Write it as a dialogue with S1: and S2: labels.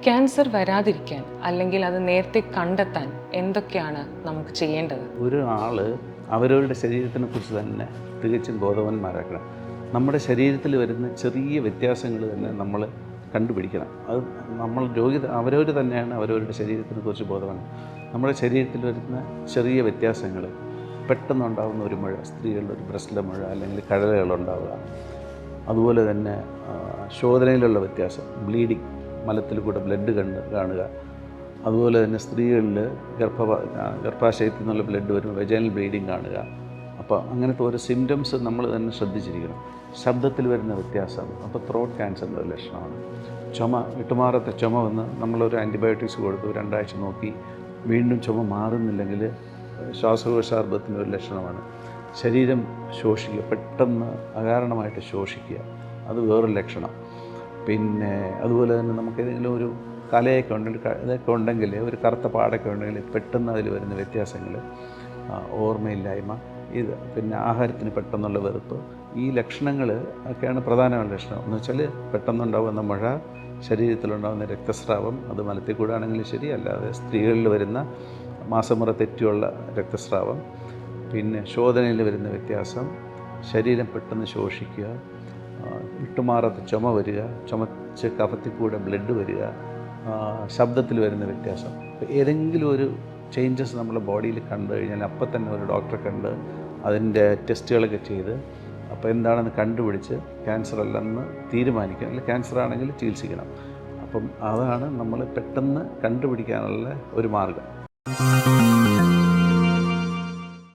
S1: Cancer വരാതിരിക്കാൻ അല്ലെങ്കിൽ അത് നേരത്തെ കണ്ടെത്താൻ എന്തൊക്കെയാണ് നമുക്ക് ചെയ്യേണ്ടത്?
S2: ഒരു ആൾ അവരവരുടെ ശരീരത്തിനെ കുറിച്ച് തന്നെ തികച്ചും ബോധവാന്മാരാക്കണം. നമ്മുടെ ശരീരത്തിൽ വരുന്ന ചെറിയ വ്യത്യാസങ്ങൾ തന്നെ നമ്മൾ കണ്ടുപിടിക്കണം. അത് നമ്മൾ അവരവർ തന്നെയാണ് അവരവരുടെ ശരീരത്തിനെ കുറിച്ച് ബോധവാൻ. നമ്മുടെ ശരീരത്തിൽ വരുന്ന ചെറിയ വ്യത്യാസങ്ങൾ, പെട്ടെന്നുണ്ടാകുന്ന ഒരു മുഴ, സ്ത്രീകളുടെ ഒരു ബ്രസ്റ്റിലെ മുഴ അല്ലെങ്കിൽ കഴലുകളുണ്ടാവുക, അതുപോലെ തന്നെ ശോധനയിലുള്ള വ്യത്യാസം, ബ്ലീഡിങ്, മലത്തിൽ കൂടെ ബ്ലഡ് കാണുക, അതുപോലെ തന്നെ സ്ത്രീകളിൽ ഗർഭാശയത്തിൽ നിന്നുള്ള ബ്ലഡ് വരുമ്പോൾ വെജൈനൽ ബ്ലീഡിങ് കാണുക. അപ്പോൾ അങ്ങനത്തെ ഓരോ സിംറ്റംസ് നമ്മൾ തന്നെ ശ്രദ്ധിച്ചിരിക്കണം. ശബ്ദത്തിൽ വരുന്ന വ്യത്യാസം, അപ്പോൾ ത്രോട്ട് ക്യാൻസറിൻ്റെ ഒരു ലക്ഷണമാണ്. ചുമ, വിട്ടുമാറാത്ത ചുമ വന്ന് നമ്മളൊരു ആൻറ്റിബയോട്ടിക്സ് കൊടുത്തു 2 ആഴ്ച നോക്കി വീണ്ടും ചുമ മാറുന്നില്ലെങ്കിൽ ശ്വാസകോശാർബുദത്തിൻ്റെ ഒരു ലക്ഷണമാണ്. ശരീരം ശോഷിക്കുക, പെട്ടെന്ന് അകാരണമായിട്ട് ശോഷിക്കുക, അത് വേറൊരു ലക്ഷണം. പിന്നെ അതുപോലെ തന്നെ നമുക്ക് ഏതെങ്കിലും ഒരു കലയൊക്കെ ഉണ്ടെങ്കിൽ, ഇതൊക്കെ ഉണ്ടെങ്കിൽ, ഒരു കറുത്ത പാടൊക്കെ ഉണ്ടെങ്കിൽ പെട്ടെന്ന് അതിൽ വരുന്ന വ്യത്യാസങ്ങൾ, ഓർമ്മയില്ലായ്മ, ഇത് പിന്നെ ആഹാരത്തിന് പെട്ടെന്നുള്ള വെറുപ്പ്, ഈ ലക്ഷണങ്ങൾ ഒക്കെയാണ് പ്രധാനമായ ലക്ഷണം. എന്ന് വെച്ചാൽ പെട്ടെന്നുണ്ടാകുന്ന മുഴ, ശരീരത്തിലുണ്ടാകുന്ന രക്തസ്രാവം, അത് മലത്തിൽ കൂടെ ആണെങ്കിലും ശരി, അല്ലാതെ സ്ത്രീകളിൽ വരുന്ന മാസമുറ തെറ്റിയുള്ള രക്തസ്രാവം, പിന്നെ ശോധനയിൽ വരുന്ന വ്യത്യാസം, ശരീരം പെട്ടെന്ന് ശോഷിക്കുക, വിട്ടുമാറാത്ത ചുമ വരിക, ചുമച്ച് കഫത്തിൽ കൂടെ ബ്ലഡ് വരിക, ശബ്ദത്തിൽ വരുന്ന വ്യത്യാസം. അപ്പോൾ ഏതെങ്കിലും ഒരു ചേഞ്ചസ് നമ്മുടെ ബോഡിയിൽ കണ്ടു കഴിഞ്ഞാൽ അപ്പം തന്നെ ഒരു ഡോക്ടറെ കണ്ട് അതിൻ്റെ ടെസ്റ്റുകളൊക്കെ ചെയ്ത് അപ്പോൾ എന്താണെന്ന് കണ്ടുപിടിച്ച് ക്യാൻസർ അല്ലെന്ന് തീരുമാനിക്കണം, അല്ലെങ്കിൽ ക്യാൻസർ ആണെങ്കിൽ ചികിത്സിക്കണം. അപ്പം അതാണ് നമ്മൾ പെട്ടെന്ന് കണ്ടുപിടിക്കാനുള്ള ഒരു മാർഗം.